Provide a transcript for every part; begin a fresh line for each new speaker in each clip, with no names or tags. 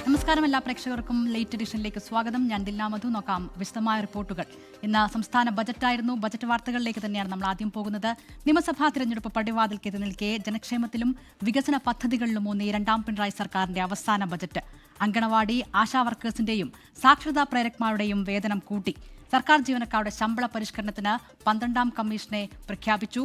നമസ്കാരം എല്ലാ പ്രേക്ഷകർക്കും ലേറ്റ് എഡിഷനിലേക്ക് സ്വാഗതം. ഞാൻ ദിൽന മധു. നോക്കാം വിശദമായ റിപ്പോർട്ടുകൾ. ഇന്ന് സംസ്ഥാന ബജറ്റായിരുന്നു. ബജറ്റ് വാർത്തകളിലേക്ക് തന്നെയാണ് നമ്മൾ ആദ്യം പോകുന്നത്. നിയമസഭാ തിരഞ്ഞെടുപ്പ് പടിവാതിൽക്കെത്തി നിൽക്കെ ജനക്ഷേമത്തിലും വികസന പദ്ധതികളിലും ഊന്നി രണ്ടാം പിണറായി സർക്കാരിന്റെ അവസാന ബജറ്റ്. അങ്കണവാടി ആശാ വർക്കേഴ്സിന്റെയും സാക്ഷരതാ പ്രേരക്മാരുടെയും വേതനം കൂട്ടി. സർക്കാർ ജീവനക്കാരുടെ ശമ്പള പരിഷ്കരണത്തിന് 12ാം കമ്മീഷനെ പ്രഖ്യാപിച്ചു.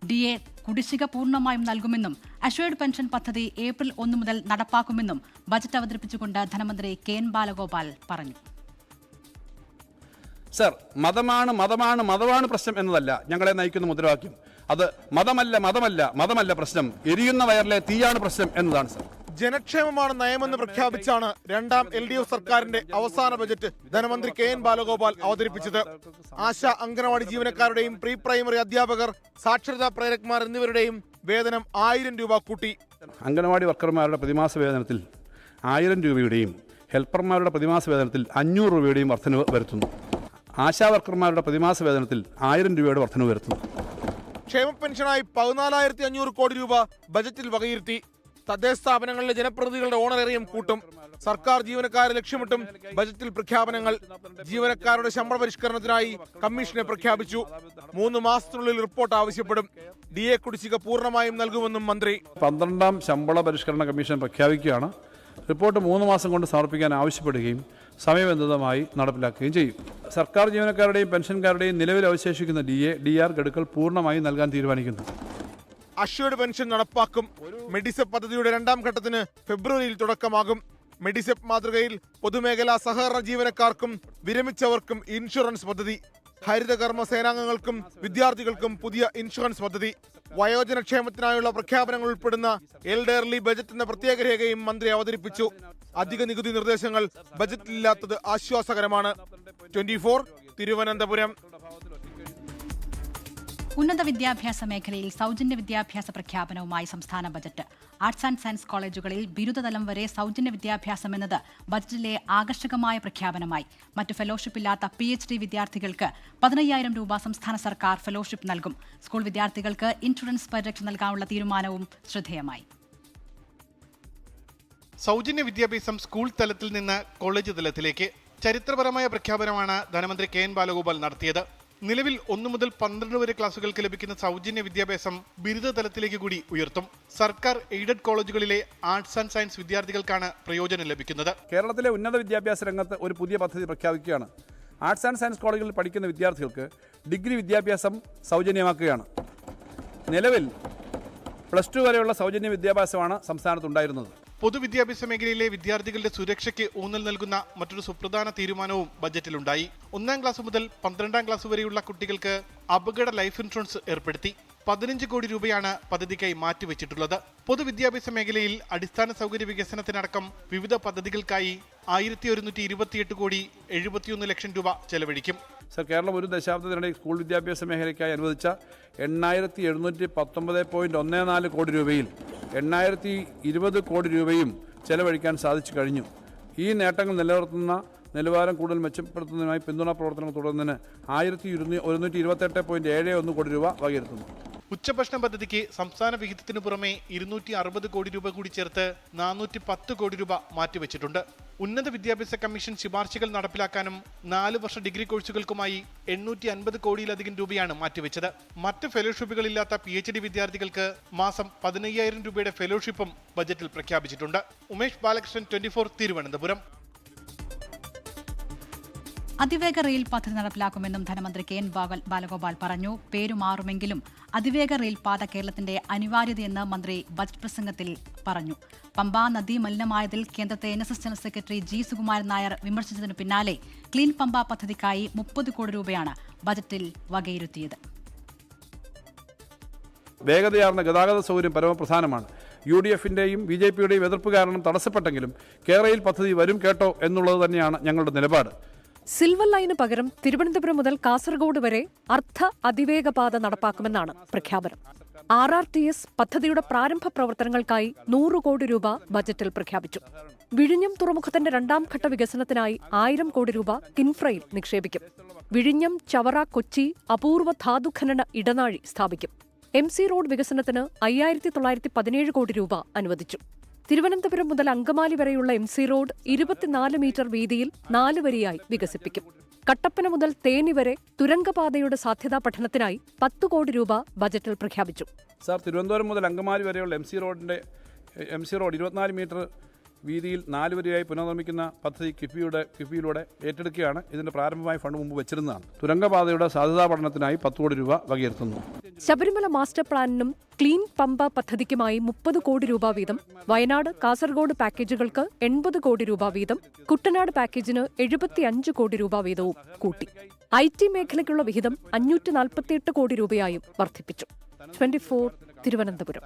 DA കുടിശ്ശിക പൂർണ്ണമായും നൽകുമെന്നും അഷ്വേർഡ് പെൻഷൻ പദ്ധതി ഏപ്രിൽ 1 മുതൽ നടപ്പാക്കുമെന്നും ബജറ്റ് അവതരിപ്പിച്ചുകൊണ്ട് ധനമന്ത്രി KN ബാലഗോപാൽ പറഞ്ഞു.
സർ, മതമാണ് പ്രശ്നം എന്നതല്ല ഞങ്ങളെ നയിക്കുന്ന മുദ്രാവാക്യം. അത് മതമല്ല പ്രശ്നം, എരിയുന്ന വയറിലെ തീയാണ് പ്രശ്നം എന്നതാണ് സർ.
ജനക്ഷേമമാണ് നയമെന്ന് പ്രഖ്യാപിച്ചാണ് രണ്ടാം LDF സർക്കാരിന്റെ അവസാന ബജറ്റ് ധനമന്ത്രി KN ബാലഗോപാൽ അവതരിപ്പിച്ചത്. ആശാ അംഗനവാടി ജീവനക്കാരുടെയും പ്രീ പ്രൈമറി അധ്യാപകർ, സാക്ഷരതാ പ്രേരക്മാർ എന്നിവരുടെയും വേതനം 1000 രൂപ കൂട്ടി.
അംഗനവാടി വർക്കർമാരുടെ പ്രതിമാസ വേതനത്തിൽ 1000 രൂപയുടെയും ഹെൽപ്പർമാരുടെ പ്രതിമാസ വേതനത്തിൽ 500 രൂപയുടെയും വർധനവ് വരുത്തുന്നു. ആശാ വർക്കർമാരുടെ പ്രതിമാസ വേതനത്തിൽ 1000 രൂപയുടെ വർധനവ് വരുത്തുന്നു.
ക്ഷേമ പെൻഷനായി 14,500 കോടി രൂപ ബജറ്റിൽ വകയിരുത്തി. തദ്ദേശ സ്ഥാപനങ്ങളിലെ ജനപ്രതിനിധികളുടെ ഓണറേറിയം കൂട്ടും. സർക്കാർ ജീവനക്കാരെ ലക്ഷ്യമിട്ടും ബജറ്റിൽ പ്രഖ്യാപനങ്ങൾ. ജീവനക്കാരുടെ ശമ്പള പരിഷ്കരണത്തിനായി കമ്മീഷനെ പ്രഖ്യാപിച്ചു. 3 മാസത്തിനുള്ളിൽ റിപ്പോർട്ട് ആവശ്യപ്പെടും. DA കുടിശ്ശിക പൂർണ്ണമായും നൽകുമെന്നും മന്ത്രി.
12ാം ശമ്പള പരിഷ്കരണ കമ്മീഷൻ പ്രഖ്യാപിക്കുകയാണ്. റിപ്പോർട്ട് 3 മാസം കൊണ്ട് സമർപ്പിക്കാൻ ആവശ്യപ്പെടുകയും സമയബന്ധിതമായി നടപ്പിലാക്കുകയും ചെയ്യും. സർക്കാർ ജീവനക്കാരുടെയും പെൻഷൻകാരുടെയും നിലവിൽ അവശേഷിക്കുന്ന DA, DR ഗഡുക്കൾ പൂർണ്ണമായും നൽകാൻ തീരുമാനിക്കുന്നു.
അഷ്വേർഡ് പെൻഷൻ നടപ്പാക്കും. മെഡിസെപ് പദ്ധതിയുടെ 2ാം ഘട്ടത്തിന് ഫെബ്രുവരിയിൽ തുടക്കമാകും. മെഡിസെപ് മാതൃകയിൽ പൊതുമേഖലാ സഹകരണ ജീവനക്കാർക്കും വിരമിച്ചവർക്കും ഇൻഷുറൻസ് പദ്ധതി. ഹരിതകർമ്മ സേനാംഗങ്ങൾക്കും വിദ്യാർത്ഥികൾക്കും പുതിയ ഇൻഷുറൻസ് പദ്ധതി. വയോജനക്ഷേമത്തിനായുള്ള പ്രഖ്യാപനങ്ങൾ ഉൾപ്പെടുന്ന എൽഡർലി ബജറ്റ് എന്ന പ്രത്യേക രേഖയും മന്ത്രി അവതരിപ്പിച്ചു. അധിക നികുതി നിർദ്ദേശങ്ങൾ ബജറ്റിലില്ലാത്തത് ആശ്വാസകരമാണ്. 24 തിരുവനന്തപുരം.
ഉന്നത വിദ്യാഭ്യാസ മേഖലയിൽ സൗജന്യ വിദ്യാഭ്യാസ പ്രഖ്യാപനവുമായി സംസ്ഥാന ബജറ്റ്. ആർട്സ് ആൻഡ് സയൻസ് കോളേജുകളിൽ ബിരുദതലം വരെ സൗജന്യ വിദ്യാഭ്യാസം എന്നത് ബജറ്റിലെ ആകർഷകമായ പ്രഖ്യാപനമായി. മറ്റ് ഫെലോഷിപ്പില്ലാത്ത PhD വിദ്യാർത്ഥികൾക്ക് 15,000 രൂപ സംസ്ഥാന സർക്കാർ ഫെലോഷിപ്പ് നൽകും. സ്കൂൾ വിദ്യാർത്ഥികൾക്ക് ഇൻഷുറൻസ് പരിരക്ഷ നൽകാനുള്ള തീരുമാനവും ശ്രദ്ധേയമായി.
സൗജന്യ വിദ്യാഭ്യാസം സ്കൂൾ തലത്തിൽ നിന്ന് കോളേജ് തലത്തിലേക്ക് ചരിത്രപരമായ പ്രഖ്യാപനമാണ് ധനമന്ത്രി KN ബാലഗോപാൽ നടത്തിയത്. നിലവിൽ 1 മുതൽ 12 വരെ ക്ലാസുകൾക്ക് ലഭിക്കുന്ന സൗജന്യ വിദ്യാഭ്യാസം ബിരുദ തലത്തിലേക്ക് കൂടി ഉയർത്തും. സർക്കാർ എയ്ഡഡ് കോളേജുകളിലെ ആർട്സ് ആൻഡ് സയൻസ് വിദ്യാർത്ഥികൾക്കാണ് പ്രയോജനം ലഭിക്കുന്നത്.
കേരളത്തിലെ ഉന്നത വിദ്യാഭ്യാസ രംഗത്ത് ഒരു പുതിയ പദ്ധതി പ്രഖ്യാപിക്കുകയാണ്. ആർട്സ് ആൻഡ് സയൻസ് കോളേജുകളിൽ പഠിക്കുന്ന വിദ്യാർത്ഥികൾക്ക് ഡിഗ്രി വിദ്യാഭ്യാസം സൗജന്യമാക്കുകയാണ്. നിലവിൽ +2 വരെയുള്ള സൗജന്യ വിദ്യാഭ്യാസമാണ് സംസ്ഥാനത്തുണ്ടായിരുന്നത്.
പൊതുവിദ്യാഭ്യാസ മേഖലയിലെ വിദ്യാർത്ഥികളുടെ സുരക്ഷയ്ക്ക് ഊന്നൽ നൽകുന്ന മറ്റൊരു സുപ്രധാന തീരുമാനവും ബജറ്റിലുണ്ടായി. 1ാം ക്ലാസ് മുതൽ 12ാം ക്ലാസ് വരെയുള്ള കുട്ടികൾക്ക് അപകട ലൈഫ് ഇൻഷുറൻസ് ഏർപ്പെടുത്തി. 15 കോടി രൂപയാണ് പദ്ധതിക്കായി മാറ്റിവെച്ചിട്ടുള്ളത്. പൊതുവിദ്യാഭ്യാസ മേഖലയിൽ അടിസ്ഥാന സൗകര്യ വികസനത്തിനടക്കം വിവിധ പദ്ധതികൾക്കായി 1128 കോടി 71 ലക്ഷം രൂപ ചെലവഴിക്കും.
സർ, കേരളം ഒരു ദശാബ്ദത്തിനിടെ സ്കൂൾ വിദ്യാഭ്യാസ മേഖലയ്ക്കായി അനുവദിച്ച 8,719.14 കോടി രൂപയിൽ 8,020 കോടി രൂപയും ചെലവഴിക്കാൻ സാധിച്ചു കഴിഞ്ഞു. ഈ നേട്ടങ്ങൾ നിലനിർത്തുന്ന നിലവാരം കൂടുതൽ മെച്ചപ്പെടുത്തുന്നതിനായി പിന്തുണാ പ്രവർത്തനങ്ങൾ തുടരുന്നതിന് 1,128.71 കോടി രൂപ വകയിരുത്തുന്നു.
ഉച്ചഭക്ഷണ പദ്ധതിക്ക് സംസ്ഥാന വിഹിതത്തിനു പുറമെ 260 കോടി രൂപ കൂടി ചേർത്ത് 410 കോടി രൂപ മാറ്റിവെച്ചിട്ടുണ്ട്. ഉന്നത വിദ്യാഭ്യാസ കമ്മീഷൻ ശുപാർശകൾ നടപ്പിലാക്കാനും 4 വർഷ ഡിഗ്രി കോഴ്സുകൾക്കുമായി 850 കോടിയിലധികം രൂപയാണ് മാറ്റിവെച്ചത്. മറ്റ് ഫെലോഷിപ്പുകളില്ലാത്ത PhD വിദ്യാർത്ഥികൾക്ക് മാസം 15,000 രൂപയുടെ ഫെലോഷിപ്പും ബജറ്റിൽ പ്രഖ്യാപിച്ചിട്ടുണ്ട്. ഉമേഷ് ബാലകൃഷ്ണൻ, 24 തിരുവനന്തപുരം.
അതിവേഗ റെയിൽ പദ്ധതി നടപ്പിലാക്കുമെന്നും ധനമന്ത്രി KN ബാലഗോപാൽ പറഞ്ഞു. പേരു മാറുമെങ്കിലും അതിവേഗ റെയിൽ പാത കേരളത്തിന്റെ അനിവാര്യതയെന്ന് മന്ത്രി ബജറ്റ് പ്രസംഗത്തിൽ പറഞ്ഞു. പമ്പാ നദി മലിനമായതിൽ കേന്ദ്രത്തെ NSS general secretary G Sukumaran Nair വിമർശിച്ചതിനു പിന്നാലെ ക്ലീൻ പമ്പ പദ്ധതിക്കായി 30 കോടി രൂപയാണ് ബജറ്റിൽ വകയിരുത്തിയത്.
വേഗതയാർന്ന ഗതാഗത സൗകര്യം പരമപ്രധാനമാണ്. UDF-ന്റെയും BJP-യുടെയും എതിർപ്പ് കാരണം തടസ്സപ്പെട്ടെങ്കിലും കേരളയിൽ പദ്ധതി വരും കേട്ടോ എന്നുള്ളത് തന്നെയാണ് ഞങ്ങളുടെ നിലപാട്.
സിൽവർ ലൈന് പകരം തിരുവനന്തപുരം മുതൽ കാസർഗോഡ് വരെ അർദ്ധ അതിവേഗ പാത നടപ്പാക്കുമെന്നാണ് പ്രഖ്യാപനം. RRTS പദ്ധതിയുടെ പ്രാരംഭ പ്രവർത്തനങ്ങൾക്കായി 100 കോടി രൂപ ബജറ്റിൽ പ്രഖ്യാപിച്ചു. വിഴിഞ്ഞം തുറമുഖത്തിന്റെ 2ാം ഘട്ട വികസനത്തിനായി 1000 കോടി രൂപ കിൻഫ്രയിൽ നിക്ഷേപിക്കും. വിഴിഞ്ഞം ചവറ കൊച്ചി അപൂർവ ധാതുഖനന ഇടനാഴി സ്ഥാപിക്കും. MC റോഡ് വികസനത്തിന് 5,917 കോടി രൂപ അനുവദിച്ചു. തിരുവനന്തപുരം മുതൽ അങ്കമാലി വരെയുള്ള MC റോഡ് 24 മീറ്റർ വീതിയിൽ 4 വരിയായി വികസിപ്പിക്കും. കട്ടപ്പന മുതൽ തേനി വരെ തുരങ്കപാതയുടെ സാധ്യതാ പഠനത്തിനായി 10 കോടി രൂപ ബജറ്റിൽ പ്രഖ്യാപിച്ചു.
സാർ, തിരുവനന്തപുരം മുതൽ അങ്കമാലി വരെയുള്ള MC റോഡ് 24 മീറ്റർ വീതിയിൽ 4 വരിയായി പുനർനിർമ്മിക്കുന്ന പദ്ധതി കിഫ്ബിയിലൂടെ ഏറ്റെടുക്കുകയാണ്. ഇതിന്റെ പ്രാരംഭമായ ഫണ്ട് മുമ്പ് വെച്ചിരുന്നതാണ്. തുരങ്കപാതയുടെ സാധ്യതാ പഠനത്തിനായി 10 കോടി രൂപ വകയിരുത്തുന്നു.
ശബരിമല മാസ്റ്റർ പ്ലാനിനും ക്ലീൻ പമ്പ പദ്ധതിക്കുമായി 30 കോടി രൂപ വീതം, വയനാട് കാസർഗോഡ് പാക്കേജുകൾക്ക് 80 കോടി രൂപ വീതം, കുട്ടനാട് പാക്കേജിന് 75 കോടി രൂപ വീതവും കൂട്ടി. IT മേഖലയ്ക്കുള്ള വിഹിതം 548 കോടി രൂപയായും വർദ്ധിപ്പിച്ചു. 24 തിരുവനന്തപുരം.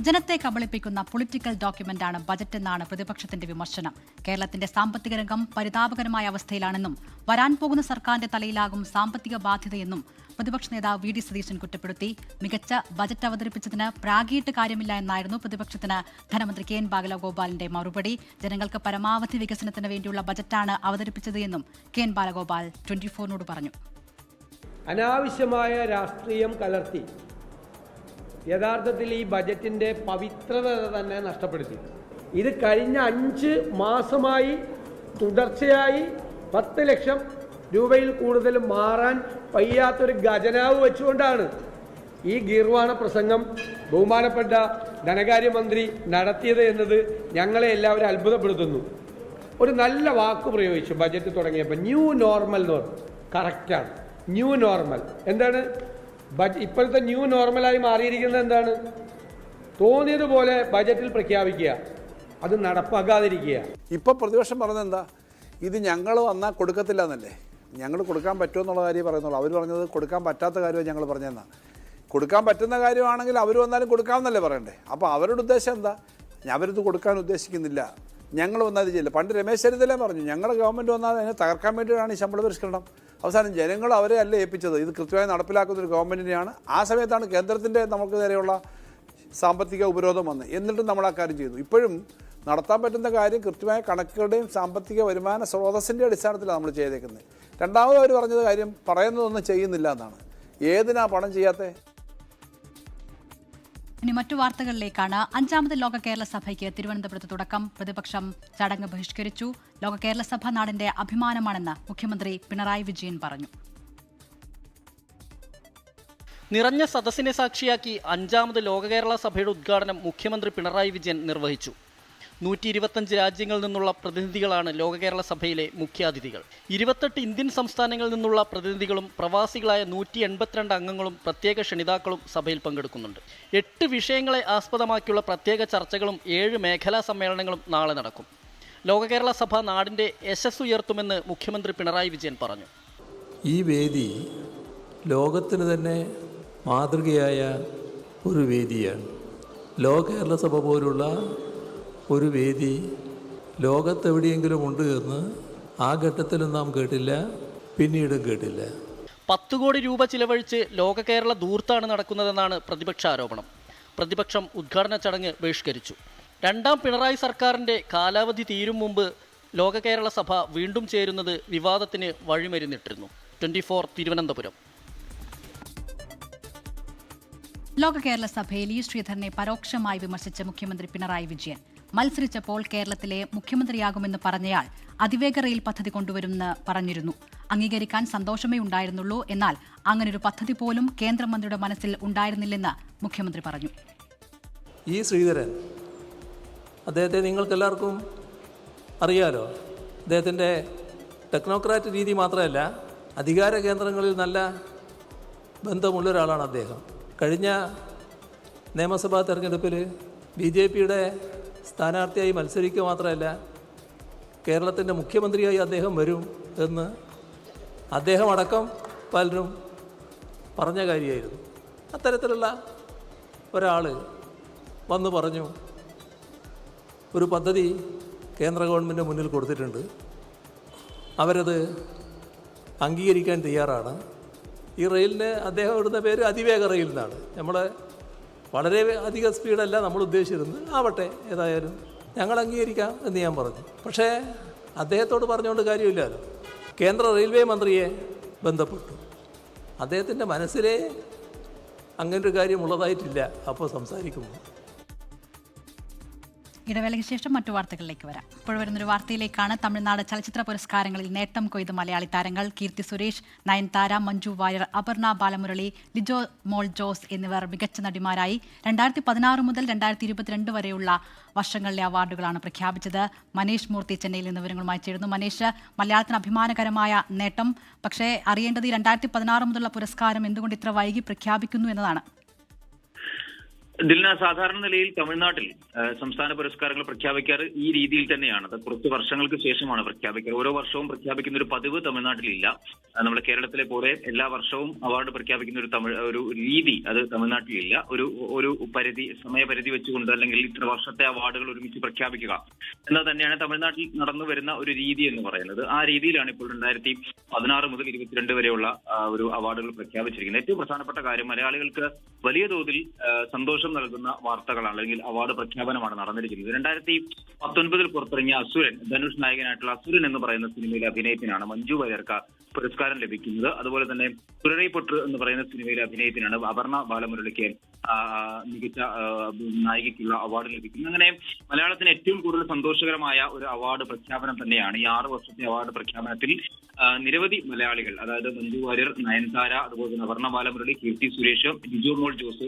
ജനത്തെ കബളിപ്പിക്കുന്ന പൊളിറ്റിക്കൽ ഡോക്യുമെന്റാണ് ബജറ്റ് എന്നാണ് പ്രതിപക്ഷത്തിന്റെ വിമർശനം. കേരളത്തിന്റെ സാമ്പത്തിക രംഗം പരിതാപകരമായ അവസ്ഥയിലാണെന്നും വരാൻ പോകുന്ന സർക്കാരിന്റെ തലയിലാകും സാമ്പത്തിക ബാധ്യതയെന്നും പ്രതിപക്ഷ നേതാവ് VD സതീശൻ കുറ്റപ്പെടുത്തി. മികച്ച ബജറ്റ് അവതരിപ്പിച്ചതിന് പ്രാഗിയിട്ട് കാര്യമില്ല എന്നായിരുന്നു പ്രതിപക്ഷത്തിന് ധനമന്ത്രി KN ബാലഗോപാലിന്റെ മറുപടി. ജനങ്ങൾക്ക് പരമാവധി വികസനത്തിന് വേണ്ടിയുള്ള ബജറ്റാണ് അവതരിപ്പിച്ചത് എന്നും KN ബാലഗോപാൽ 24നോട് പറഞ്ഞു.
അനാവശ്യമായ രാഷ്ട്രീയം കലർത്തി യഥാർത്ഥത്തിൽ ഈ ബജറ്റിൻ്റെ പവിത്രത തന്നെ നഷ്ടപ്പെടുത്തി. ഇത് കഴിഞ്ഞ 5 മാസമായി തുടർച്ചയായി 10 ലക്ഷം രൂപയിൽ കൂടുതൽ മാറാൻ വയ്യാത്തൊരു ഖജനാവ് വെച്ചുകൊണ്ടാണ് ഈ ഗീർവാണ പ്രസംഗം ബഹുമാനപ്പെട്ട ധനകാര്യമന്ത്രി നടത്തിയത് എന്നത് ഞങ്ങളെ എല്ലാവരും അത്ഭുതപ്പെടുത്തുന്നു. ഒരു നല്ല വാക്ക് പ്രയോഗിച്ചു ബജറ്റ് തുടങ്ങിയപ്പോൾ, ന്യൂ നോർമൽ എന്ന് പറഞ്ഞു. കറക്റ്റാണ്, ന്യൂ നോർമൽ. എന്താണ് ഇപ്പോഴത്തെ ന്യൂ നോർമലായി മാറിയിരിക്കുന്നത്? എന്താണ്? തോന്നിയതുപോലെ ബജറ്റിൽ പ്രഖ്യാപിക്കുക, അത് നടപ്പാക്കാതിരിക്കുക.
ഇപ്പോൾ പ്രതിപക്ഷം പറഞ്ഞത് എന്താ? ഇത് ഞങ്ങൾ വന്നാൽ കൊടുക്കത്തില്ല എന്നല്ലേ. ഞങ്ങൾ കൊടുക്കാൻ പറ്റുമെന്നുള്ള കാര്യം പറയുന്നുള്ളൂ. അവർ പറഞ്ഞത് കൊടുക്കാൻ പറ്റാത്ത കാര്യമാണ് ഞങ്ങൾ പറഞ്ഞതെന്നാണ്. കൊടുക്കാൻ പറ്റുന്ന കാര്യമാണെങ്കിൽ അവർ വന്നാലും കൊടുക്കാമെന്നല്ലേ പറയണ്ടേ. അപ്പോൾ അവരുടെ ഉദ്ദേശം എന്താ? അവരിത് കൊടുക്കാൻ ഉദ്ദേശിക്കുന്നില്ല, ഞങ്ങൾ വന്നാൽ ഇത് ചെയ്യില്ല. പണ്ട് രമേശ് ചെന്നിത്തല പറഞ്ഞു ഞങ്ങളുടെ ഗവൺമെൻറ് വന്നാൽ അതിനെ തകർക്കാൻ വേണ്ടിയിട്ടാണ് ഈ ശമ്പള പരിഷ്കരണം. അവസാനം ജനങ്ങൾ അവരെ അല്ലേ ഏൽപ്പിച്ചത്. ഇത് കൃത്യമായി നടപ്പിലാക്കുന്നൊരു ഗവൺമെൻറ്റിനെയാണ്. ആ സമയത്താണ് കേന്ദ്രത്തിൻ്റെ നമുക്ക് നേരെയുള്ള സാമ്പത്തിക ഉപരോധം വന്നത്. എന്നിട്ടും നമ്മൾ ആ കാര്യം ചെയ്തു. ഇപ്പോഴും നടത്താൻ പറ്റുന്ന കാര്യം കൃത്യമായ കണക്കുകളുടെയും സാമ്പത്തിക വരുമാന സ്രോതസ്സിൻ്റെ അടിസ്ഥാനത്തിലാണ് നമ്മൾ ചെയ്തേക്കുന്നത്. രണ്ടാമത് അവർ പറഞ്ഞത് കാര്യം പറയുന്നതൊന്നും ചെയ്യുന്നില്ല എന്നാണ്. ഏതിനാ പണം ചെയ്യാത്തത്?
ഇനി മറ്റു വാർത്തകളിലേക്കാണ്. 5ാമത് ലോക കേരള സഭയ്ക്ക് തിരുവനന്തപുരത്ത് തുടക്കം. പ്രതിപക്ഷം ചടങ്ങ് ബഹിഷ്കരിച്ചു. ലോക കേരള സഭ നാടിന്റെ അഭിമാനമാണെന്ന് മുഖ്യമന്ത്രി പിണറായി വിജയൻ പറഞ്ഞു.
നിറഞ്ഞ സദസ്സിനെ സാക്ഷിയാക്കി 5ാമത് ലോക കേരള സഭയുടെ ഉദ്ഘാടനം മുഖ്യമന്ത്രി പിണറായി വിജയൻ നിർവഹിച്ചു. 125 രാജ്യങ്ങളിൽ നിന്നുള്ള പ്രതിനിധികളാണ് ലോക കേരള സഭയിലെ മുഖ്യാതിഥികൾ. 28 ഇന്ത്യൻ സംസ്ഥാനങ്ങളിൽ നിന്നുള്ള പ്രതിനിധികളും പ്രവാസികളായ 182 അംഗങ്ങളും പ്രത്യേക ക്ഷണിതാക്കളും സഭയിൽ പങ്കെടുക്കുന്നുണ്ട്. 8 വിഷയങ്ങളെ ആസ്പദമാക്കിയുള്ള പ്രത്യേക ചർച്ചകളും 7 മേഖലാ സമ്മേളനങ്ങളും നാളെ നടക്കും. ലോക കേരള സഭ നാടിൻ്റെ യശസ് ഉയർത്തുമെന്ന് മുഖ്യമന്ത്രി പിണറായി വിജയൻ പറഞ്ഞു.
ഈ വേദി ലോകത്തിന് തന്നെ മാതൃകയായ ഒരു വേദിയാണ്. ലോക കേരള സഭ പോലുള്ള ഒരു വേദി ലോകത്തെവിടെയെങ്കിലും ഉണ്ട് എന്ന് ആ ഘട്ടത്തിലും നാം കേട്ടില്ല, പിന്നീടും കേട്ടില്ല.
10 കോടി രൂപ ചിലവഴിച്ച് ലോക കേരള ധൂർത്താണ് നടക്കുന്നതെന്നാണ് പ്രതിപക്ഷ ആരോപണം. പ്രതിപക്ഷം ഉദ്ഘാടന ചടങ്ങ് ബഹിഷ്കരിച്ചു. 2ാം പിണറായി സർക്കാരിൻ്റെ കാലാവധി തീരും മുമ്പ് ലോക കേരള സഭ വീണ്ടും ചേരുന്നത് വിവാദത്തിന് വഴിമരുന്നിട്ടിരുന്നു. 24 തിരുവനന്തപുരം.
ലോക കേരള സഭയിൽ E. ശ്രീധരനെ പരോക്ഷമായി വിമർശിച്ച മുഖ്യമന്ത്രി പിണറായി വിജയൻ. മത്സരിച്ചപ്പോൾ കേരളത്തിലെ മുഖ്യമന്ത്രിയാകുമെന്ന് പറഞ്ഞയാൾ അതിവേഗ റെയിൽ പദ്ധതി കൊണ്ടുവരുമെന്ന് പറഞ്ഞിരുന്നു. അംഗീകരിക്കാൻ സന്തോഷമേ ഉണ്ടായിരുന്നുള്ളൂ. എന്നാൽ അങ്ങനൊരു പദ്ധതി പോലും കേന്ദ്രമന്ത്രിയുടെ മനസ്സിൽ ഉണ്ടായിരുന്നില്ലെന്ന് മുഖ്യമന്ത്രി പറഞ്ഞു.
ഈ ശ്രീധരൻ, അദ്ദേഹത്തെ നിങ്ങൾക്കെല്ലാവർക്കും അറിയാലോ. അദ്ദേഹത്തിൻ്റെ ടെക്നോക്രാറ്റ് രീതി മാത്രമല്ല, അധികാര കേന്ദ്രങ്ങളിൽ നല്ല ബന്ധമുള്ള ഒരാളാണ് അദ്ദേഹം. കഴിഞ്ഞ നിയമസഭാ തെരഞ്ഞെടുപ്പിൽ BJPയുടെ സ്ഥാനാർത്ഥിയായി മത്സരിക്കുക മാത്രമല്ല, കേരളത്തിൻ്റെ മുഖ്യമന്ത്രിയായി അദ്ദേഹം വരും എന്ന് അദ്ദേഹം അടക്കം പലരും പറഞ്ഞ കാര്യമായിരുന്നു. അത്തരത്തിലുള്ള ഒരാൾ വന്നു പറഞ്ഞു, ഒരു പദ്ധതി കേന്ദ്ര ഗവൺമെൻറ് മുന്നിൽ കൊടുത്തിട്ടുണ്ട്, അവരത് അംഗീകരിക്കാൻ തയ്യാറാണ്. ഈ റെയിലിന് അദ്ദേഹം ഇടുന്ന പേര് അതിവേഗ റെയിൽ എന്നാണ്. നമ്മൾ വളരെ അധിക സ്പീഡല്ല നമ്മൾ ഉദ്ദേശിച്ചിരുന്നത്. ആവട്ടെ, ഏതായാലും ഞങ്ങൾ അംഗീകരിക്കാം എന്ന് ഞാൻ പറഞ്ഞു. പക്ഷേ അദ്ദേഹത്തോട് പറഞ്ഞുകൊണ്ട് കാര്യമില്ലല്ലോ. കേന്ദ്ര റെയിൽവേ മന്ത്രിയെ ബന്ധപ്പെട്ടു. അദ്ദേഹത്തിൻ്റെ മനസ്സിലേ അങ്ങനൊരു കാര്യം ഉള്ളതായിട്ടില്ല. അപ്പോൾ സംസാരിക്കുമ്പോൾ
ഇടവേളയ്ക്ക് ശേഷം മറ്റു വാർത്തകളിലേക്ക് വരാം. ഇപ്പോൾ വരുന്നൊരു വാർത്തയിലേക്കാണ്. തമിഴ്നാട് ചലച്ചിത്ര പുരസ്കാരങ്ങളിൽ നേട്ടം കൊയ്ത മലയാളി താരങ്ങൾ കീർത്തി സുരേഷ്, നയൻതാര, മഞ്ജു വാര്യർ, അപർണ ബാലമുരളി, ലിജോ മോൾ ജോസ് എന്നിവർ മികച്ച നടിമാരായി 2016 മുതൽ 2022 വരെയുള്ള വർഷങ്ങളിലെ അവാർഡുകളാണ് പ്രഖ്യാപിച്ചത്. മനീഷ് മൂർത്തി ചെന്നൈയിൽ നിന്ന് വിവരങ്ങളുമായി ചേരുന്നു. മനീഷ്, മലയാളത്തിന് അഭിമാനകരമായ നേട്ടം. പക്ഷേ അറിയേണ്ടത് 2016 മുതലുള്ള പുരസ്കാരം എന്തുകൊണ്ട് ഇത്ര വൈകി പ്രഖ്യാപിക്കുന്നു എന്നതാണ്.
ദിൽന, സാധാരണ നിലയിൽ തമിഴ്നാട്ടിൽ സംസ്ഥാന പുരസ്കാരങ്ങൾ പ്രഖ്യാപിക്കാറ് ഈ രീതിയിൽ തന്നെയാണ്. അത് കുറച്ച് വർഷങ്ങൾക്ക് ശേഷമാണ് പ്രഖ്യാപിക്കാറ്. ഓരോ വർഷവും പ്രഖ്യാപിക്കുന്ന ഒരു പതിവ് തമിഴ്നാട്ടിലില്ല. നമ്മുടെ കേരളത്തിലെ പോലെ എല്ലാ വർഷവും അവാർഡ് പ്രഖ്യാപിക്കുന്ന ഒരു രീതി അത് തമിഴ്നാട്ടിലില്ല. ഒരു സമയപരിധി വെച്ചുകൊണ്ട് അല്ലെങ്കിൽ ഇത്ര വർഷത്തെ അവാർഡുകൾ ഒരുമിച്ച് പ്രഖ്യാപിക്കുക എന്നത് തന്നെയാണ് തമിഴ്നാട്ടിൽ നടന്നു വരുന്ന ഒരു രീതി എന്ന് പറയുന്നത്. ആ രീതിയിലാണ് ഇപ്പോൾ 2016 മുതൽ 2022 വരെയുള്ള ഒരു അവാർഡുകൾ പ്രഖ്യാപിച്ചിരിക്കുന്നത്. ഏറ്റവും പ്രധാനപ്പെട്ട കാര്യം, മലയാളികൾക്ക് വലിയ തോതിൽ സന്തോഷം നൽകുന്ന വാർത്തകളാണ് അല്ലെങ്കിൽ അവാർഡ് പ്രഖ്യാപനമാണ് നടന്നിരിക്കുന്നത്. 2019 പുറത്തിറങ്ങിയ അസുരൻ, ധനുഷ് നായകനായിട്ടുള്ള അസുരൻ എന്ന് പറയുന്ന സിനിമയിലെ അഭിനയത്തിനാണ് മഞ്ജു വാര്യർക്ക് പുരസ്കാരം ലഭിക്കുന്നത്. അതുപോലെ തന്നെ തുരൈ പൊട്ട് എന്ന് പറയുന്ന സിനിമയിലെ അഭിനയത്തിനാണ് അപർണ ബാലമുരളിക്ക് മികച്ച നായികയ്ക്കുള്ള അവാർഡ് ലഭിക്കുന്നത്. അങ്ങനെ മലയാളത്തിന് ഏറ്റവും കൂടുതൽ സന്തോഷകരമായ ഒരു അവാർഡ് പ്രഖ്യാപനം തന്നെയാണ് ഈ 6 വർഷത്തെ അവാർഡ് പ്രഖ്യാപനത്തിൽ. നിരവധി മലയാളികൾ, അതായത് മഞ്ജു വാര്യർ, നയൻതാര, അതുപോലെ തന്നെ അപർണ ബാലമുരളി, കീർത്തി സുരേഷ്, ലിജോ മോൾ ജോസ്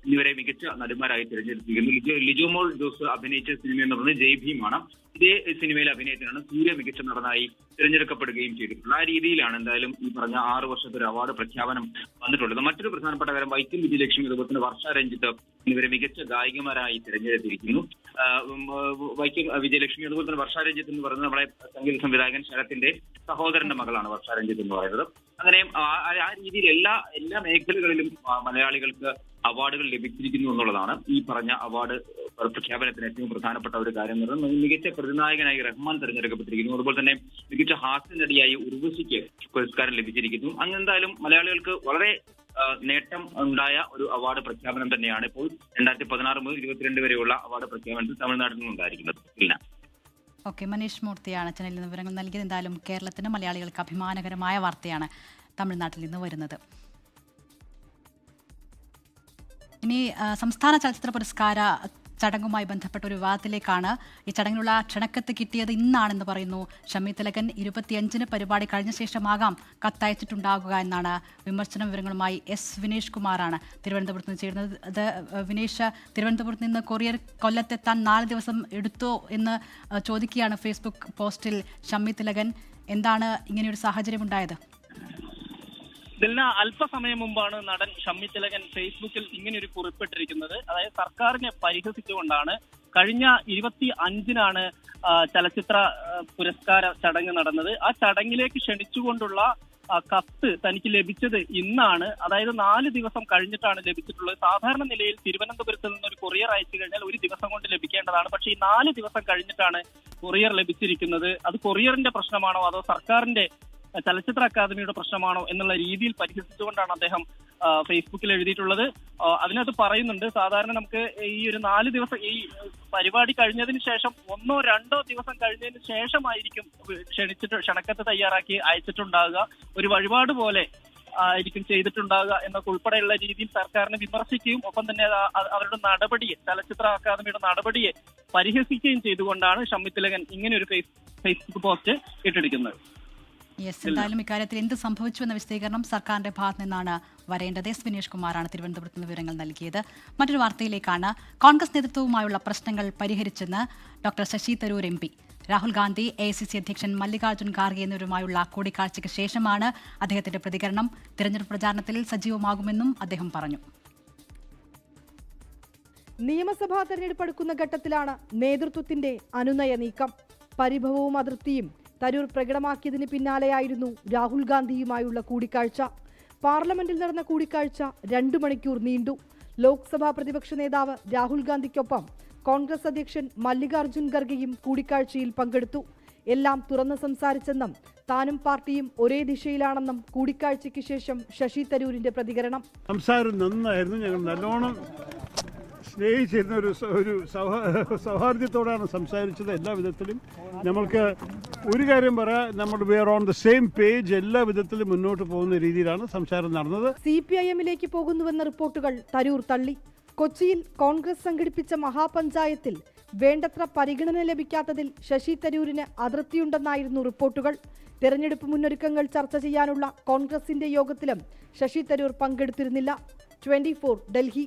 എന്നിവരെ മികച്ച നടിമാരായി തിരഞ്ഞെടുത്തിരിക്കുന്നു. ലിജോ മോൾ ജോസ് അഭിനയിച്ച സിനിമ എന്ന് പറയുന്നത് ജയ് ഭീമാണ്. ഇതേ സിനിമയിലെ അഭിനയത്തിനാണ് സൂര്യ മികച്ച നടനായി തിരഞ്ഞെടുക്കപ്പെടുകയും ചെയ്തിട്ടുള്ളത്. ആ രീതിയിലാണ് എന്തായാലും ഈ പറഞ്ഞ 6 വർഷത്തെ ഒരു അവാർഡ് പ്രഖ്യാപനം വന്നിട്ടുള്ളത്. മറ്റൊരു പ്രധാനപ്പെട്ട കാര്യം, വൈക്കം വിജയലക്ഷ്മി അതുപോലെ തന്നെ വർഷ രഞ്ജിത്ത് എന്നിവരെ മികച്ച ഗായികമാരായി തിരഞ്ഞെടുത്തിരിക്കുന്നു. വൈക്കം വിജയലക്ഷ്മി അതുപോലെ തന്നെ വർഷ രഞ്ജിത്ത് എന്ന് പറയുന്നത് നമ്മുടെ സംഗീത സംവിധായകൻ ശരത്തിന്റെ സഹോദരന്റെ മകളാണ് വർഷ രഞ്ജിത്ത് എന്ന് പറയുന്നത്. അങ്ങനെ ആ രീതിയിൽ എല്ലാ മേഖലകളിലും മലയാളികൾക്ക് അവാർഡുകൾ ലഭിച്ചിരിക്കുന്നു എന്നുള്ളതാണ് ഈ പറഞ്ഞ അവാർഡ് പ്രഖ്യാപനത്തിന് ഏറ്റവും പ്രധാനപ്പെട്ട ഒരു കാര്യം എന്ന് പറയുന്നത്. മികച്ച പ്രതിനായകനായി റഹ്മാൻ തെരഞ്ഞെടുക്കപ്പെട്ടിരിക്കുന്നു. അതുപോലെ തന്നെ മികച്ച ഹാസ്യ നടിയായി ഉർവശിക്ക് പുരസ്കാരം ലഭിച്ചിരിക്കുന്നു. അങ്ങനെ എന്തായാലും മലയാളികൾക്ക് വളരെ നേട്ടം ഉണ്ടായ ഒരു അവാർഡ് പ്രഖ്യാപനം തന്നെയാണ് ഇപ്പോൾ 2016 മുതൽ 2022 വരെയുള്ള അവാർഡ് പ്രഖ്യാപനത്തിൽ തമിഴ്നാട്ടിൽ നിന്നുണ്ടായിരിക്കുന്നത്. ഇല്ല.
ഓക്കെ, മനീഷ് മൂർത്തിയാണ് ചെന്നൈയിൽ നിന്ന് വിവരങ്ങൾ നൽകിയത്. എന്തായാലും കേരളത്തിന് മലയാളികൾക്ക് അഭിമാനകരമായ വാർത്തയാണ് തമിഴ്നാട്ടിൽ നിന്ന് വരുന്നത്. ഇനി സംസ്ഥാന ചലച്ചിത്ര പുരസ്കാര ചടങ്ങുമായി ബന്ധപ്പെട്ട ഒരു വിവാദത്തിലേക്കാണ്. ഈ ചടങ്ങിനുള്ള ക്ഷണക്കത്ത് കിട്ടിയത് ഇന്നാണെന്ന് പറയുന്നു ഷമി തിലകൻ. 25-ന് പരിപാടി കഴിഞ്ഞ ശേഷമാകാം കത്തയച്ചിട്ടുണ്ടാകുക എന്നാണ് വിമർശന. വിവരങ്ങളുമായി വിനേഷ് കുമാറാണ് തിരുവനന്തപുരത്ത് നിന്ന് ചേരുന്നത്. വിനേഷ്, തിരുവനന്തപുരത്ത് നിന്ന് കൊറിയർ കൊല്ലത്തെത്താൻ 4 ദിവസം എടുത്തോ എന്ന് ചോദിക്കുകയാണ് ഫേസ്ബുക്ക് പോസ്റ്റിൽ ഷമി തിലകൻ. എന്താണ് ഇങ്ങനെയൊരു സാഹചര്യം ഉണ്ടായത്?
ഇതിന് അല്പസമയം മുമ്പാണ് നടൻ ഷമ്മി തിലകൻ ഫേസ്ബുക്കിൽ ഇങ്ങനെയൊരു കുറിപ്പിട്ടിരിക്കുന്നത്. അതായത് സർക്കാരിനെ പരിഹസിച്ചുകൊണ്ടാണ്. കഴിഞ്ഞ 25-നാണ് ചലച്ചിത്ര പുരസ്കാര ചടങ്ങ് നടന്നത്. ആ ചടങ്ങിലേക്ക് ക്ഷണിച്ചുകൊണ്ടുള്ള കത്ത് തനിക്ക് ലഭിച്ചത് ഇന്നാണ്. അതായത് 4 ദിവസം കഴിഞ്ഞിട്ടാണ് ലഭിച്ചിട്ടുള്ളത്. സാധാരണ നിലയിൽ തിരുവനന്തപുരത്ത് നിന്ന് ഒരു കൊറിയർ അയച്ചു കഴിഞ്ഞാൽ 1 ദിവസം കൊണ്ട് ലഭിക്കേണ്ടതാണ്. പക്ഷേ ഈ 4 ദിവസം കഴിഞ്ഞിട്ടാണ് കൊറിയർ ലഭിച്ചിരിക്കുന്നത്. അത് കൊറിയറിന്റെ പ്രശ്നമാണോ അതോ സർക്കാരിന്റെ ചലച്ചിത്ര അക്കാദമിയുടെ പ്രശ്നമാണോ എന്നുള്ള രീതിയിൽ പരിഹസിച്ചുകൊണ്ടാണ് അദ്ദേഹം ഫേസ്ബുക്കിൽ എഴുതിയിട്ടുള്ളത്. അതിനകത്ത് പറയുന്നുണ്ട്, സാധാരണ നമുക്ക് ഈ ഒരു 4 ദിവസം ഈ പരിപാടി കഴിഞ്ഞതിന് ശേഷം 1 or 2 ദിവസം കഴിഞ്ഞതിന് ശേഷമായിരിക്കും ക്ഷണക്കത്ത് തയ്യാറാക്കി അയച്ചിട്ടുണ്ടാകുക. ഒരു വഴിപാട് പോലെ ആയിരിക്കും ചെയ്തിട്ടുണ്ടാകുക എന്നൊക്കെ ഉൾപ്പെടെയുള്ള രീതിയിൽ സർക്കാരിനെ വിമർശിക്കുകയും ഒപ്പം തന്നെ അവരുടെ നടപടിയെ, ചലച്ചിത്ര അക്കാദമിയുടെ നടപടിയെ പരിഹസിക്കുകയും ചെയ്തുകൊണ്ടാണ് ഷമ്മി തിലകൻ ഇങ്ങനെ ഒരു ഫേസ്ബുക്ക് പോസ്റ്റ് ഇട്ടിരിക്കുന്നത്.
എന്തായാലും ഇക്കാര്യത്തിൽ എന്ത് സംഭവിച്ചു എന്ന വിശദീകരണം സർക്കാരിന്റെ ഭാഗത്ത് നിന്നാണ് വരേണ്ടത്. വിനേഷ് കുമാറാണ് തിരുവനന്തപുരത്ത് നിന്ന് വിവരങ്ങൾ നൽകിയത്. മറ്റൊരു വാർത്തയിലേക്കാണ്. കോൺഗ്രസ് നേതൃത്വവുമായുള്ള പ്രശ്നങ്ങൾ പരിഹരിച്ചെന്ന് doctor Shashi Tharoor MP. Rahul Gandhi, AICC അധ്യക്ഷൻ മല്ലികാർജ്ജുൻ ഖാർഗെ എന്നിവരുമായുള്ള കൂടിക്കാഴ്ചയ്ക്ക് ശേഷമാണ് അദ്ദേഹത്തിന്റെ പ്രതികരണം. തിരഞ്ഞെടുപ്പ് പ്രചാരണത്തിൽ സജീവമാകുമെന്നും അദ്ദേഹം പറഞ്ഞു.
നിയമസഭാ തെരഞ്ഞെടുപ്പ് അടുക്കുന്ന ഘട്ടത്തിലാണ് നേതൃത്വത്തിന്റെ അനുനയ നീക്കം. പരിഭവവും അതൃപ്തിയും തരൂർ പ്രകടമാക്കിയതിന് പിന്നാലെയായിരുന്നു രാഹുൽ ഗാന്ധിയുമായുള്ള കൂടിക്കാഴ്ച. പാർലമെന്റിൽ നടന്ന കൂടിക്കാഴ്ച 2 മണിക്കൂർ നീണ്ടു. ലോക്സഭാ പ്രതിപക്ഷ നേതാവ് രാഹുൽ ഗാന്ധിക്കൊപ്പം കോൺഗ്രസ് അധ്യക്ഷൻ മല്ലികാർജ്ജുൻ ഖർഗെയും കൂടിക്കാഴ്ചയിൽ പങ്കെടുത്തു. എല്ലാം തുറന്ന് സംസാരിച്ചെന്നും താനും പാർട്ടിയും ഒരേ ദിശയിലാണെന്നും കൂടിക്കാഴ്ചയ്ക്ക് ശേഷം ശശി തരൂരിന്റെ പ്രതികരണം.
സംസാരം നന്നായിരുന്നു. ഞങ്ങൾ നല്ലോണം സ്നേഹിച്ചിരുന്ന ഒരു സൗഹാർദ്ദത്തോടാണ് സംസാരിച്ചത്. എല്ലാ വിധത്തിലും നമ്മൾക്ക് ഒരു കാര്യം പറയാം, നമ്മൾ we are on the same page. എല്ലാ വിധത്തിലും മുന്നോട്ട് പോകുന്ന രീതിയിലാണ് സംസാരം നടന്നത്.
CPIM-ലേക്ക് പോകുന്നുവെന്ന റിപ്പോർട്ടുകൾ തരൂർ തള്ളി. കൊച്ചിയിൽ കോൺഗ്രസ് സംഘടിപ്പിച്ച മഹാപഞ്ചായത്തിൽ വേണ്ടത്ര പരിഗണന ലഭിക്കാത്തതിൽ ശശി തരൂരിന് അതൃപ്തിയുണ്ടെന്നായിരുന്നു റിപ്പോർട്ടുകൾ. തെരഞ്ഞെടുപ്പ് മുന്നൊരുക്കങ്ങൾ ചർച്ച ചെയ്യാനുള്ള കോൺഗ്രസിന്റെ യോഗത്തിലും ശശി തരൂർ പങ്കെടുത്തിരുന്നില്ല. 24 ഡൽഹി.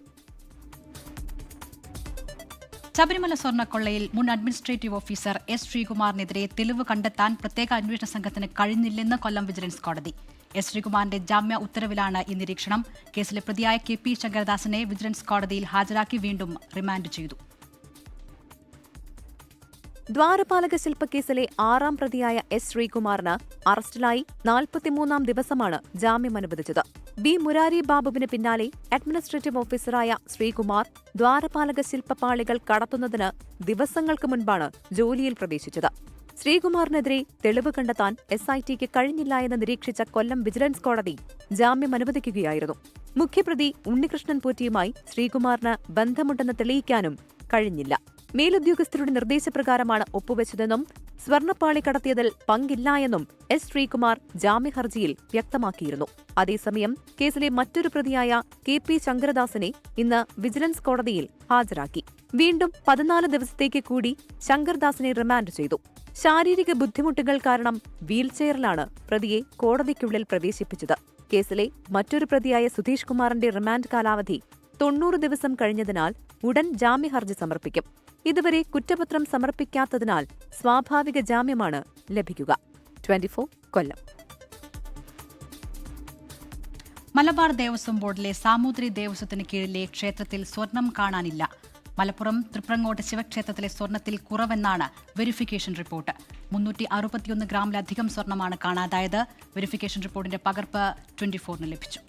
ശബരിമല സ്വർണ്ണക്കൊള്ളയിൽ മുൻ അഡ്മിനിസ്ട്രേറ്റീവ് ഓഫീസർ എസ് ശ്രീകുമാറിനെതിരെ തെളിവ് കണ്ടെത്താൻ പ്രത്യേക അന്വേഷണ സംഘത്തിന് കഴിഞ്ഞില്ലെന്ന് കൊല്ലം വിജിലൻസ് കോടതി. എസ് ശ്രീകുമാറിന്റെ ജാമ്യ ഉത്തരവിലാണ് ഈ നിരീക്ഷണം. കേസിലെ പ്രതിയായ KP ശങ്കരദാസിനെ വിജിലൻസ് കോടതിയിൽ ഹാജരാക്കി വീണ്ടും റിമാൻഡ് ചെയ്തു.
ദ്വാരപാലക ശില്പക്കേസിലെ 6ാം പ്രതിയായ എസ് ശ്രീകുമാറിന് അറസ്റ്റിലായി 43ാം ദിവസമാണ് ജാമ്യം അനുവദിച്ചത്. ബി മുരാരി ബാബുവിന് പിന്നാലെ അഡ്മിനിസ്ട്രേറ്റീവ് ഓഫീസറായ ശ്രീകുമാർ ദ്വാരപാലക ശില്പപാളികൾ കടത്തുന്നതിന് ദിവസങ്ങൾക്ക് മുൻപാണ് ജോലിയിൽ പ്രവേശിച്ചത്. ശ്രീകുമാറിനെതിരെ തെളിവ് കണ്ടെത്താൻ SITക്ക് കഴിഞ്ഞില്ല എന്ന് നിരീക്ഷിച്ച കൊല്ലം വിജിലൻസ് കോടതി ജാമ്യം അനുവദിക്കുകയായിരുന്നു. മുഖ്യപ്രതി ഉണ്ണികൃഷ്ണൻ പോറ്റിയുമായി ശ്രീകുമാറിന് ബന്ധമുണ്ടെന്ന് തെളിയിക്കാനും കഴിഞ്ഞില്ല. മേലുദ്യോഗസ്ഥരുടെ നിർദ്ദേശപ്രകാരമാണ് ഒപ്പുവെച്ചതെന്നും സ്വർണ്ണപ്പാളി കടത്തിയതിൽ പങ്കില്ല എന്നും എസ് ശ്രീകുമാർ ജാമ്യഹർജിയിൽ വ്യക്തമാക്കിയിരുന്നു. അതേസമയം കേസിലെ മറ്റൊരു പ്രതിയായ KP ശങ്കരദാസിനെ ഇന്ന് വിജിലൻസ് കോടതിയിൽ ഹാജരാക്കി. വീണ്ടും 14 ദിവസത്തേക്ക് കൂടി ശങ്കർദാസിനെ റിമാൻഡ് ചെയ്തു. ശാരീരിക ബുദ്ധിമുട്ടുകൾ കാരണം വീൽചെയറിലാണ് പ്രതിയെ കോടതിക്കുള്ളിൽ പ്രവേശിപ്പിച്ചത്. കേസിലെ മറ്റൊരു പ്രതിയായ സുധീഷ് കുമാറിന്റെ റിമാൻഡ് കാലാവധി 90 ദിവസം കഴിഞ്ഞതിനാൽ ഉടൻ ജാമ്യഹർജി സമർപ്പിക്കും. ഇതുവരെ കുറ്റപത്രം സമർപ്പിക്കാത്തതിനാൽ സ്വാഭാവിക ജാമ്യമാണ് ലഭിക്കുക. 24 കൊല്ലം.
മലബാർ ദേവസ്വം ബോർഡിലെ സാമൂതിരി ദേവസ്വത്തിന് കീഴിലെ ക്ഷേത്രത്തിൽ സ്വർണം കാണാനില്ല. മലപ്പുറം തൃപ്രങ്ങോട്ട് ശിവക്ഷേത്രത്തിലെ സ്വർണത്തിൽ കുറവെന്നാണ് വെരിഫിക്കേഷൻ റിപ്പോർട്ട്. 361 ഗ്രാമിലധികം സ്വർണമാണ് കാണാതായത്. വെരിഫിക്കേഷൻ റിപ്പോർട്ടിന്റെ പകർപ്പ് 24 ലഭിച്ചു.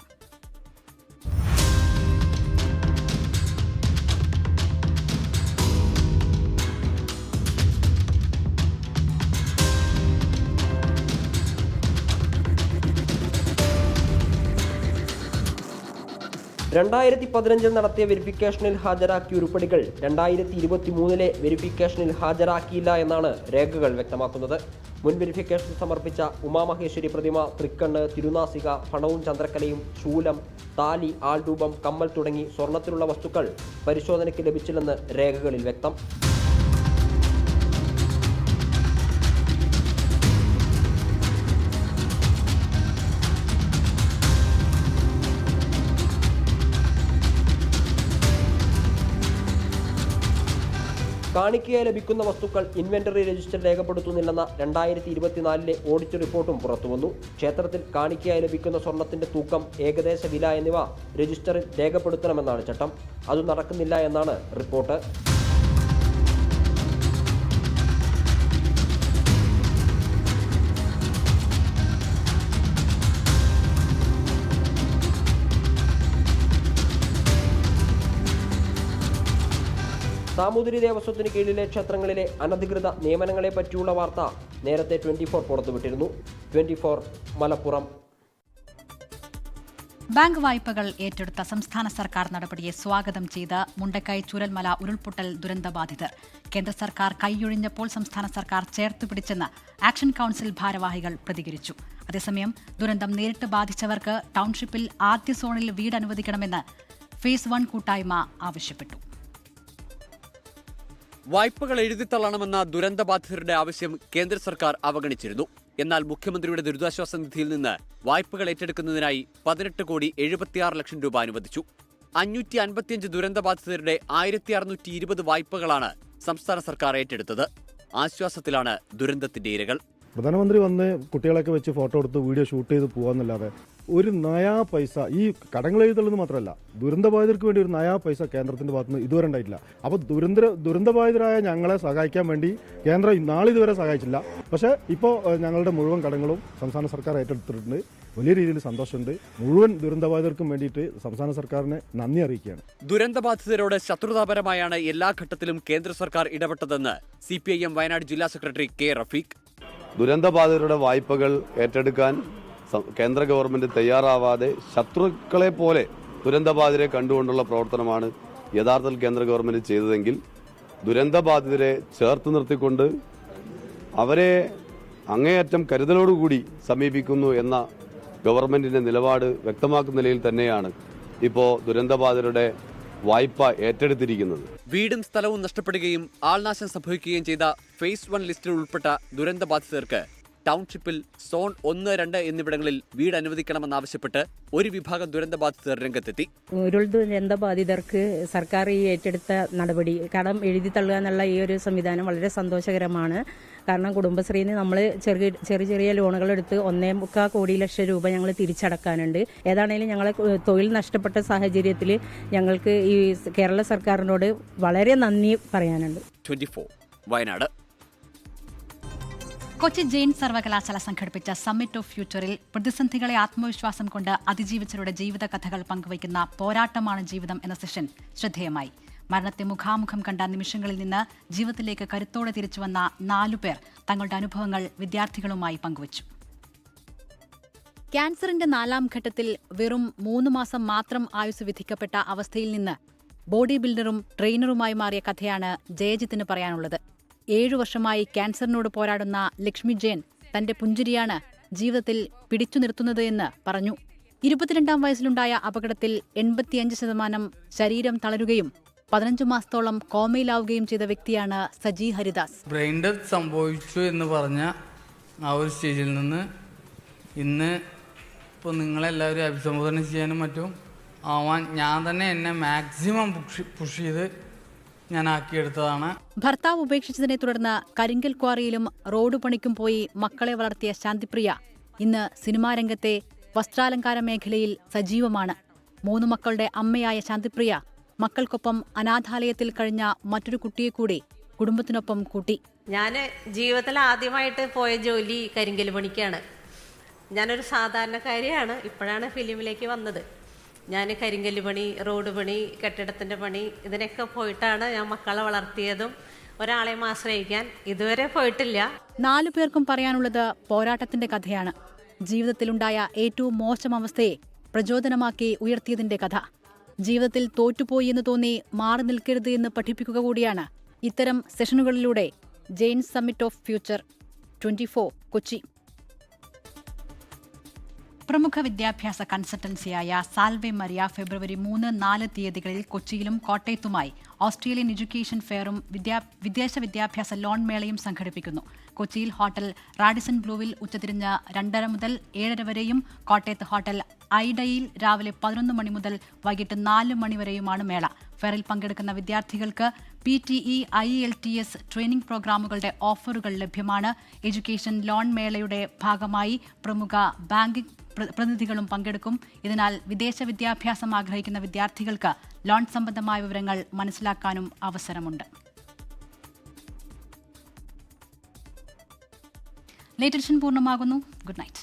ൽ നടത്തിയ വെരിഫിക്കേഷനിൽ ഹാജരാക്കിയ ഉരുപ്പടികൾ 2023 വെരിഫിക്കേഷനിൽ ഹാജരാക്കിയില്ല എന്നാണ് രേഖകൾ വ്യക്തമാക്കുന്നത്. മുൻ വെരിഫിക്കേഷൻ സമർപ്പിച്ച ഉമാമഹേശ്വരി പ്രതിമ, തൃക്കണ്ണ്, തിരുനാസിക, പണവും ചന്ദ്രക്കലയും, ശൂലം, താലി, ആൾരൂപം, കമ്മൽ തുടങ്ങി സ്വർണത്തിലുള്ള വസ്തുക്കൾ പരിശോധനയ്ക്ക് ലഭിച്ചില്ലെന്ന് രേഖകളിൽ വ്യക്തം. കാണിക്കയായി ലഭിക്കുന്ന വസ്തുക്കൾ ഇൻവെന്ററി രജിസ്റ്റർ രേഖപ്പെടുത്തുന്നില്ലെന്ന 2024 ഓഡിറ്റ് റിപ്പോർട്ടും പുറത്തുവന്നു. ക്ഷേത്രത്തിൽ കാണിക്കയായി ലഭിക്കുന്ന സ്വർണത്തിന്റെ തൂക്കം, ഏകദേശ വില എന്നിവ രജിസ്റ്ററിൽ രേഖപ്പെടുത്തണമെന്നാണ് ചട്ടം. അത് നടക്കുന്നില്ല എന്നാണ് റിപ്പോർട്ട്. സാമൂതിരി ദേവസ്വത്തിന് കീഴിലെ ക്ഷേത്രങ്ങളിലെ അനധികൃത നിയമനങ്ങളെ പറ്റിയുള്ള വാർത്ത നേരത്തെ 24 പുറത്തുവിട്ടിരുന്നു. 24 മലപ്പുറം.
ബാങ്ക് വായ്പകൾ ഏറ്റെടുത്ത സംസ്ഥാന സർക്കാർ നടപടിയെ സ്വാഗതം ചെയ്ത് മുണ്ടക്കൈ ചൂരൽമല ഉരുൾപൊട്ടൽ ദുരന്തബാധിതർ. കേന്ദ്ര സർക്കാർ കൈയൊഴിഞ്ഞപ്പോൾ സംസ്ഥാന സർക്കാർ ചേർത്തുപിടിച്ചെന്ന് ആക്ഷൻ കൌൺസിൽ ഭാരവാഹികൾ പ്രതികരിച്ചു. അതേസമയം ദുരന്തം നേരിട്ട് ബാധിച്ചവർക്ക് ടൗൺഷിപ്പിൽ ആദ്യ സോണിൽ വീട് അനുവദിക്കണമെന്ന് ഫേസ് 1 കൂട്ടായ്മ ആവശ്യപ്പെട്ടു.
വായ്പകൾ എഴുതിത്തള്ളണമെന്ന ദുരന്തബാധിതരുടെ ആവശ്യം കേന്ദ്ര സർക്കാർ അവഗണിച്ചിരുന്നു. എന്നാൽ മുഖ്യമന്ത്രിയുടെ ദുരിതാശ്വാസ നിധിയിൽ നിന്ന് വായ്പകൾ ഏറ്റെടുക്കുന്നതിനായി 18,76 ലക്ഷം രൂപ അനുവദിച്ചു. 555 ദുരന്തബാധിതരുടെ 1620 വായ്പകളാണ് സംസ്ഥാന സർക്കാർ ഏറ്റെടുത്തത്. ആശ്വാസത്തിലാണ് ദുരന്തത്തിന്റെ ഇരകൾ.
പ്രധാനമന്ത്രി വന്ന് കുട്ടികളൊക്കെ വെച്ച് ഫോട്ടോ എടുത്ത് വീഡിയോ ഷൂട്ട് ചെയ്ത് പോകാന്നല്ലാതെ ഒരു നയാ പൈസ ഈ കടങ്ങൾ എഴുതുള്ളത് മാത്രമല്ല, ദുരന്തബാധിതർക്ക് വേണ്ടി ഒരു നയാ പൈസ കേന്ദ്രത്തിന്റെ ഭാഗത്തുനിന്ന് ഇതുവരെ ഉണ്ടായിട്ടില്ല. അപ്പോൾ ദുരന്തബാധിതരായ ഞങ്ങളെ സഹായിക്കാൻ വേണ്ടി കേന്ദ്രം നാളിതുവരെ സഹായിച്ചില്ല. പക്ഷേ ഇപ്പോൾ ഞങ്ങളുടെ മുഴുവൻ കടങ്ങളും സംസ്ഥാന സർക്കാർ ഏറ്റെടുത്തിട്ടുണ്ട്. വലിയ രീതിയിൽ സന്തോഷമുണ്ട്. മുഴുവൻ ദുരന്തബാധിതർക്കും വേണ്ടിയിട്ട് സംസ്ഥാന സർക്കാരിനെ നന്ദി അറിയിക്കുകയാണ്.
ദുരന്തബാധിതരോട് ശത്രുതാപരമായാണ് എല്ലാ ഘട്ടത്തിലും കേന്ദ്ര സർക്കാർ ഇടപെട്ടതെന്ന് CPIM വയനാട് ജില്ലാ സെക്രട്ടറി K. റഫീഖ്.
ദുരന്തബാധിതരുടെ വായ്പകൾ ഏറ്റെടുക്കാൻ കേന്ദ്ര ഗവൺമെന്റ് തയ്യാറാവാതെ ശത്രുക്കളെ പോലെ ദുരന്തബാധിതരെ കണ്ടുകൊണ്ടുള്ള പ്രവർത്തനമാണ് യഥാർത്ഥത്തിൽ കേന്ദ്ര ഗവൺമെന്റ് ചെയ്തതെങ്കിൽ, ദുരന്തബാധിതരെ ചേർത്ത് നിർത്തിക്കൊണ്ട് അവരെ അങ്ങേയറ്റം കരുതലോടുകൂടി സമീപിക്കുന്നു എന്ന ഗവൺമെന്റിന്റെ നിലപാട് വ്യക്തമാക്കുന്ന നിലയിൽ തന്നെയാണ് ഇപ്പോൾ ദുരന്തബാധിതരുടെ വായ്പ ഏറ്റെടുത്തിരിക്കുന്നത്.
വീടും സ്ഥലവും നഷ്ടപ്പെടുകയും ആൾനാശം സംഭവിക്കുകയും ചെയ്ത ഫേസ് 1 ലിസ്റ്റിൽ ഉൾപ്പെട്ട ദുരന്തബാധിതർക്ക് ടൗൺഷിപ്പിൽ സോൺ 1, 2 എന്നിവിടങ്ങളിൽ വീട് അനുവദിക്കണമെന്നാവശ്യപ്പെട്ട് ഒരു വിഭാഗം ദുരന്തബാധിതർ രംഗത്തെത്തി.
ഉരുൾ ദുരന്തബാധിതർക്ക് സർക്കാർ ഈ ഏറ്റെടുത്ത നടപടി കടം എഴുതി തള്ളുക എന്നുള്ള ഈ ഒരു സംവിധാനം വളരെ സന്തോഷകരമാണ്. കാരണം കുടുംബശ്രീന്ന് നമ്മൾ ചെറിയ ലോണുകൾ എടുത്ത് 1.25 കോടി ലക്ഷം രൂപ ഞങ്ങൾ തിരിച്ചടക്കാനുണ്ട്. ഏതാണെങ്കിലും ഞങ്ങളെ തൊഴിൽ നഷ്ടപ്പെട്ട സാഹചര്യത്തിൽ ഞങ്ങൾക്ക് ഈ കേരള സർക്കാരിനോട് വളരെ നന്ദി പറയാനുണ്ട്.
24 വയനാട്.
കൊച്ചി ജെയിൻ സർവകലാശാല സംഘടിപ്പിച്ച സമ്മിറ്റ് ഓഫ് ഫ്യൂച്ചറിൽ പ്രതിസന്ധികളെ ആത്മവിശ്വാസം കൊണ്ട് അതിജീവിച്ചവരുടെ ജീവിത കഥകൾ പങ്കുവയ്ക്കുന്ന പോരാട്ടമാണ് ജീവിതം എന്ന സെഷൻ ശ്രദ്ധേയമായി. മരണത്തെ മുഖാമുഖം കണ്ട നിമിഷങ്ങളിൽ നിന്ന് ജീവിതത്തിലേക്ക് കരുത്തോടെ തിരിച്ചുവന്ന 4 പേർ തങ്ങളുടെ അനുഭവങ്ങൾ വിദ്യാർത്ഥികളുമായി പങ്കുവച്ചു. ക്യാൻസറിന്റെ 4ാം ഘട്ടത്തിൽ വെറും 3 മാസം മാത്രം ആയുസ് വിധിക്കപ്പെട്ട അവസ്ഥയിൽ നിന്ന് ബോഡി ബിൽഡറും ട്രെയിനറുമായി മാറിയ കഥയാണ് ജയജിത്തിന് പറയാനുള്ളത്. 7 വർഷമായി ക്യാൻസറിനോട് പോരാടുന്ന ലക്ഷ്മി ജെയിൻ തന്റെ പുഞ്ചിരിയാണ് ജീവിതത്തിൽ പിടിച്ചു നിർത്തുന്നത് എന്ന് പറഞ്ഞു. 22ാം വയസ്സിലുണ്ടായ അപകടത്തിൽ 85% ശരീരം തളരുകയും 15 മാസത്തോളം കോമയിലാവുകയും ചെയ്ത വ്യക്തിയാണ് സജി ഹരിദാസ്.
ബ്രെയിൻ ഡെത്ത് സംഭവിച്ചു എന്ന് പറഞ്ഞ ആ ഒരു സ്റ്റേജിൽ നിന്ന് ഇന്ന് ഇപ്പോൾ നിങ്ങളെല്ലാവരും അഭിസംബോധന ചെയ്യാനും മറ്റും ആവാൻ ഞാൻ തന്നെ എന്നെ മാക്സിമം പുഷ് ചെയ്ത് ഞാൻ ആക്കിയെടുത്തതാണ്.
ഭർത്താവ് ഉപേക്ഷിച്ചതിനെ തുടർന്ന് കരിങ്കൽ ക്വാറിയിലും റോഡ് പണിക്കും പോയി മക്കളെ വളർത്തിയ ശാന്തിപ്രിയ ഇന്ന് സിനിമാരംഗത്തെ വസ്ത്രാലങ്കാര മേഖലയിൽ സജീവമാണ്. 3 മക്കളുടെ അമ്മയായ ശാന്തിപ്രിയ മക്കൾക്കൊപ്പം അനാഥാലയത്തിൽ കഴിഞ്ഞ മറ്റൊരു കുട്ടിയെ കൂടി കുടുംബത്തിനൊപ്പം കൂട്ടി.
ഞാൻ ജീവിതത്തിൽ ആദ്യമായിട്ട് പോയ ജോലി കരിങ്കൽ പണിക്കാണ്. ഞാനൊരു സാധാരണക്കാരിയാണ്. ഇപ്പോഴാണ് ഫിലിമിലേക്ക് വന്നത്. ഞാൻ കരിങ്കല്ല് പണി, റോഡ് പണി, കെട്ടിടത്തിൻ്റെ പണി ഇതിനൊക്കെ പോയിട്ടാണ് ഞാൻ മക്കളെ വളർത്തിയതും. ഒരാളെയും ആശ്രയിക്കാൻ ഇതുവരെ പോയിട്ടില്ല.
4 പേർക്കും പറയാനുള്ളത് പോരാട്ടത്തിന്റെ കഥയാണ്. ജീവിതത്തിലുണ്ടായ ഏറ്റവും മോശം അവസ്ഥയെ പ്രചോദനമാക്കി ഉയർത്തിയതിന്റെ കഥ. ജീവിതത്തിൽ തോറ്റുപോയി എന്ന് തോന്നി മാറി നിൽക്കരുത് എന്ന് പഠിപ്പിക്കുക കൂടിയാണ് ഇത്തരം സെഷനുകളിലൂടെ Jain summit of future. 24 Kochi. പ്രമുഖ വിദ്യാഭ്യാസ കൺസൾട്ടൻസിയായ സാൽവെ മരിയ ഫെബ്രുവരി 3, 4 തീയതികളിൽ കൊച്ചിയിലും കോട്ടയത്തുമായി ഓസ്ട്രേലിയൻ എഡ്യൂക്കേഷൻ ഫെയറും വിദേശ വിദ്യാഭ്യാസ ലോൺ മേളയും സംഘടിപ്പിക്കുന്നു. കൊച്ചിയിൽ ഹോട്ടൽ റാഡിസൺ ബ്ലൂവിൽ ഉച്ചതിരിഞ്ഞ് 2:30 മുതൽ 7:30 വരെയും കോട്ടയത്ത് ഹോട്ടൽ ഐഡയിൽ രാവിലെ 11 മണി മുതൽ വൈകിട്ട് 4 മണി വരെയുമാണ് മേള. ഫെയറിൽ പങ്കെടുക്കുന്ന വിദ്യാർത്ഥികൾക്ക് PTE IELTS ട്രെയിനിംഗ് പ്രോഗ്രാമുകളുടെ ഓഫറുകൾ ലഭ്യമാണ്. എഡ്യൂക്കേഷൻ ലോൺ മേളയുടെ ഭാഗമായി പ്രമുഖ ബാങ്കിംഗ് പ്രതിനിധികളും പങ്കെടുക്കും. ഇതിനാൽ വിദേശ വിദ്യാഭ്യാസം ആഗ്രഹിക്കുന്ന വിദ്യാർത്ഥികൾക്ക് ലോൺ സംബന്ധമായ വിവരങ്ങൾ മനസ്സിലാക്കാനും അവസരമുണ്ട്. ലേറ്റ് എഡിഷൻ പൂർണ്ണമാകുന്നു. Good night.